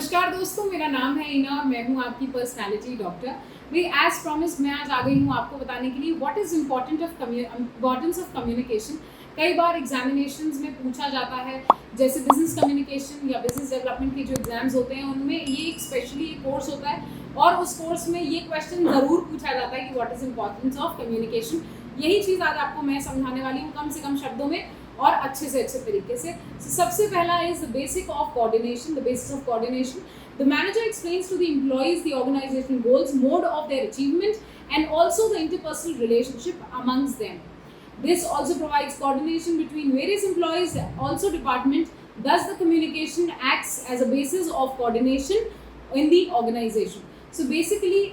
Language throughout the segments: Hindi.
नमस्कार दोस्तों, मेरा नाम है इना और मैं हूँ आपकी पर्सनालिटी डॉक्टर। भाई एज प्रॉमिस मैं आज आ गई हूँ आपको बताने के लिए what is importance of communication. कई बार एग्जामिनेशंस में पूछा जाता है, जैसे बिजनेस कम्युनिकेशन या बिजनेस डेवलपमेंट के जो एग्जाम्स होते हैं उनमें ये एक स्पेशली कोर्स होता है और उस कोर्स में ये क्वेश्चन ज़रूर पूछा जाता है कि what is importance of communication. यही चीज़ आज आपको मैं समझाने वाली हूँ कम से कम शब्दों में और अच्छे से अच्छे तरीके से। सबसे पहला is the basic of coordination. The basis of coordination, the manager explains to the employees the organisational goals, mode of their achievement and also the interpersonal relationship amongst them. This also provides coordination between various employees, also department. Thus, the communication acts as a basis of coordination in the organization. So, basically,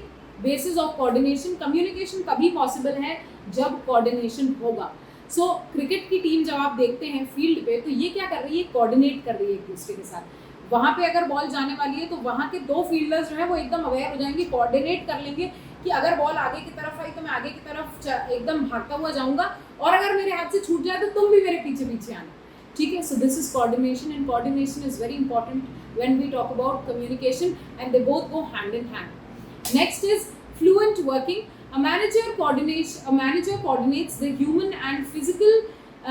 basis of coordination, communication तभी possible है जब coordination होगा. सो क्रिकेट की टीम जब आप देखते हैं फील्ड पे तो ये क्या कर रही है, कोऑर्डिनेट कर रही है एक दूसरे के साथ। वहाँ पे अगर बॉल जाने वाली है तो वहाँ के दो फील्डर्स जो है वो एकदम अवेयर हो जाएंगे, कोऑर्डिनेट कर लेंगे कि अगर बॉल आगे की तरफ आई तो मैं आगे की तरफ एकदम भागता हुआ जाऊंगा और अगर मेरे हाथ से छूट जाए तो तुम भी मेरे पीछे पीछे आना, ठीक है। So this is coordination and coordination is very important when we talk about communication and they both go hand in hand. Next is fluent working. A manager coordinates the human and physical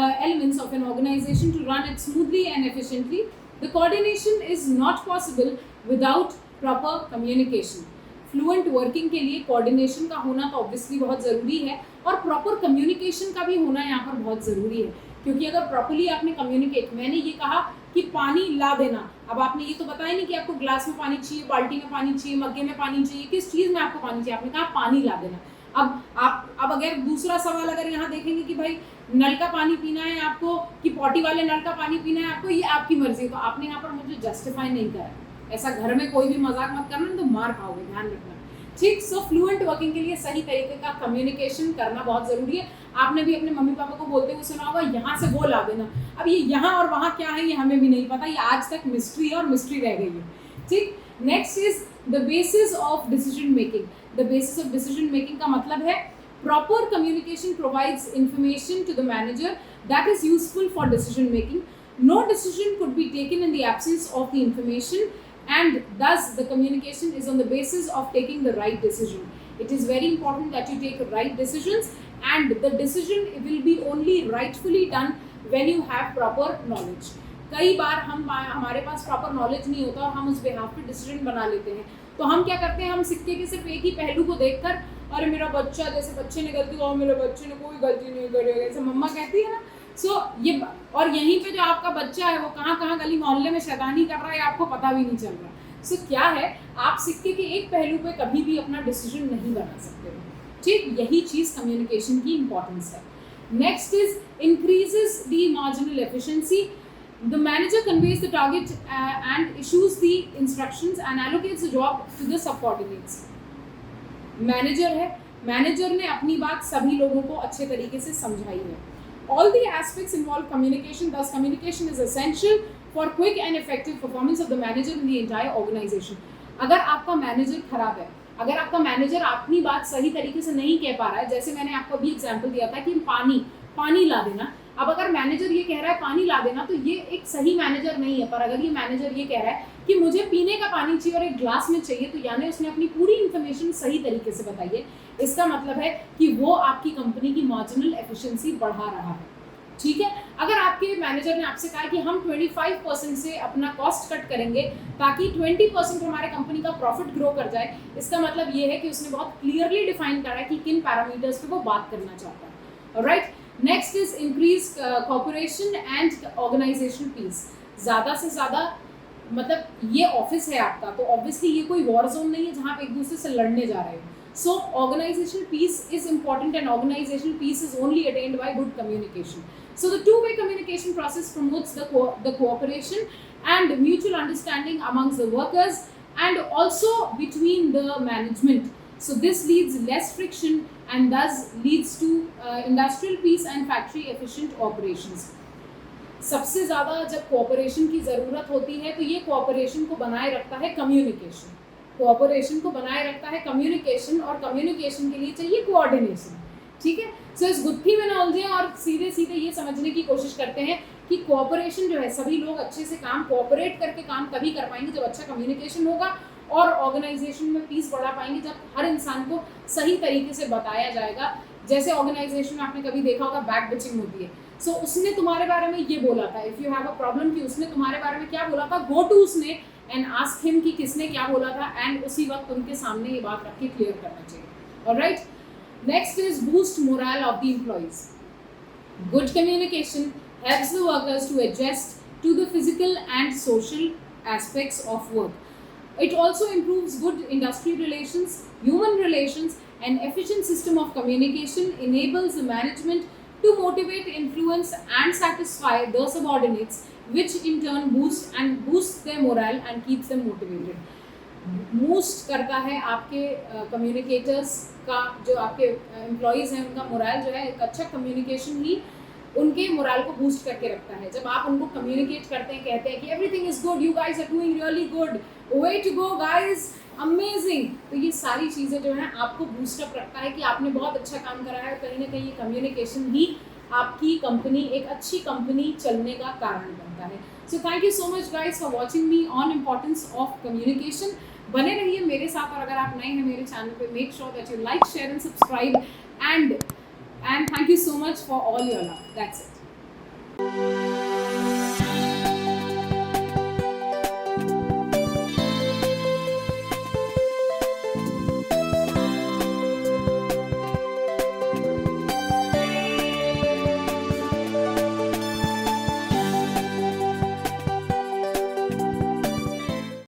elements of an organization to run it smoothly and efficiently. The coordination is not possible without proper communication. Fluent working के लिए coordination का होना तो obviously बहुत ज़रूरी है और proper communication का भी होना यहाँ पर बहुत ज़रूरी है, क्योंकि अगर properly आपने communicate, मैंने ये कहा कि पानी ला देना, अब आपने ये तो बताया नहीं कि आपको ग्लास में पानी चाहिए, बाल्टी में पानी चाहिए, मग्गे में पानी चाहिए, किस चीज़ में आपको पानी चाहिए, आपने कहा पानी ला देना. अब अगर दूसरा सवाल अगर यहाँ देखेंगे कि भाई नल का पानी पीना है आपको कि पॉटी वाले नल का पानी पीना है आपको, ये आपकी मर्जी है, तो आपने यहाँ पर मुझे जस्टिफाई नहीं करा. ऐसा घर में कोई भी मजाक मत करना तो मार खाओगे, ध्यान रखना, ठीक. सो फ्लुएंट वर्किंग के लिए सही तरीके का कम्युनिकेशन करना बहुत ज़रूरी है. आपने भी अपने मम्मी पापा को बोलते हुए सुना होगा यहाँ से वो ला देना. अब ये यहाँ और वहाँ क्या है ये हमें भी नहीं पता, ये आज तक मिस्ट्री है और मिस्ट्री रह गई है, ठीक. Next is the basis of decision making. The basis of decision making का मतलब है proper communication provides information to the manager that is useful for decision making. No decision could be taken in the absence of the information and thus the communication is on the basis of taking the right decision. It is very important that you take right decisions and the decision will be only rightfully done when you have proper knowledge. कई बार हमारे पास प्रॉपर नॉलेज नहीं होता और हम उस बेहाफ पे डिसीजन बना लेते हैं, तो हम क्या करते हैं, हम सिक्के के सिर्फ एक ही पहलू को देखकर अरे मेरा बच्चा, जैसे बच्चे ने गलती हुआ, मेरे बच्चे ने कोई गलती नहीं करेगा, ऐसे मम्मा कहती है ना. ये और यहीं पे जो आपका बच्चा है वो कहाँ कहाँ गली मोहल्ले में शैतानी कर रहा है आपको पता भी नहीं चल रहा. क्या है, आप सिक्के के एक पहलू पे कभी भी अपना डिसीजन नहीं बना सकते, ठीक. यही चीज़ कम्युनिकेशन की इंपॉर्टेंस है. Next is increases the marginal efficiency. The manager conveys the target and issues the instructions and allocates the job to the subordinates. Manager है, मैनेजर ने अपनी बात सभी लोगों को अच्छे तरीके से समझाई है. All the aspects involve communication. Thus, communication is essential for quick and effective performance of the manager in the entire organization. अगर आपका मैनेजर खराब है, अगर आपका मैनेजर अपनी बात सही तरीके से नहीं कह पा रहा है, जैसे मैंने आपको अभी एग्जांपल दिया था कि पानी ला देना. अब अगर मैनेजर ये कह रहा है पानी ला देना तो ये एक सही मैनेजर नहीं है. पर अगर ये मैनेजर ये कह रहा है कि मुझे पीने का पानी चाहिए और एक ग्लास में चाहिए, तो यानी उसने अपनी पूरी इन्फॉर्मेशन सही तरीके से बताई है. इसका मतलब है कि वो आपकी कंपनी की मार्जिनल एफिशिएंसी बढ़ा रहा है, ठीक है. अगर आपके मैनेजर ने आपसे कहा कि हम 25% से अपना कॉस्ट कट करेंगे ताकि 20% हमारे कंपनी का प्रॉफिट ग्रो कर जाए, इसका मतलब ये है कि उसने बहुत क्लियरली डिफाइन करा है कि किन पैरामीटर्स पे वो बात करना चाहता है. Right. Next is increase cooperation and organisational peace. ज़्यादा से ज़्यादा, मतलब ये ऑफिस है आपका, तो ऑब्वियसली ये कोई वॉर जोन नहीं है जहाँ पे एक दूसरे से लड़ने जा रहे हो. So organizational peace is important and organizational peace is only attained by good communication. So the two-way communication process promotes the cooperation and mutual understanding amongst the workers and also between the management. So this leads less friction and thus leads to industrial peace and factory efficient operations. सबसे ज़्यादा जब cooperation की ज़रूरत होती है तो ये cooperation को बनाए रखता है communication. कोऑपरेशन को बनाए रखता है कम्युनिकेशन और कम्युनिकेशन के लिए चाहिए कोऑर्डिनेशन. ठीक है। सो इस गुत्थी में ना उलझे और सीधे सीधे ये समझने की कोशिश करते हैं कि कोऑपरेशन जो है, सभी लोग अच्छे से काम कोऑपरेट करके काम तभी कर पाएंगे जब अच्छा कम्युनिकेशन होगा, और ऑर्गेनाइजेशन में पीस बढ़ा पाएंगे जब हर इंसान को सही तरीके से बताया जाएगा। जैसे ऑर्गेनाइजेशन में आपने कभी देखा होगा बैक बिचिंग होती है, सो उसने तुम्हारे बारे में ये बोला था, if you have a problem, कि उसने तुम्हारे बारे में क्या बोला था, गो टू उसने एंड आस्क हिम कि किसने क्या बोला था, एंड उसी वक्त उनके सामने ये बात रख के क्लियर करना चाहिए। Alright, next is boost moral of the employees. Good communication helps the workers to adjust to the physical and social aspects of work. It also improves good industry relations, human relations, and efficient system of communication enables the management to motivate, influence, and satisfy the subordinates, which in turn boosts their morale and keeps them motivated. Boost करता है आपके कम्युनिकेटर्स का, जो आपके एम्प्लॉयज़ हैं उनका मोरल जो है, एक अच्छा कम्युनिकेशन ही उनके मोरल को बूस्ट करके रखता है। जब आप उनको कम्युनिकेट करते हैं, कहते हैं कि everything is good, you guys are doing really good, way to go guys, amazing, तो ये सारी चीज़ें जो हैं आपको बूस्टअप रखता है कि आपने बहुत अच्छा काम करा है। कहीं ना कहीं ये कम्युनिकेशन ही आपकी कंपनी एक अच्छी कंपनी चलने का कारण बनता है। So thank you so much guys for watching me on importance of communication. बने रहिए मेरे साथ, और अगर आप नए हैं मेरे चैनल पे, make sure that you like, share and subscribe, and thank you so much for all your love. That's it.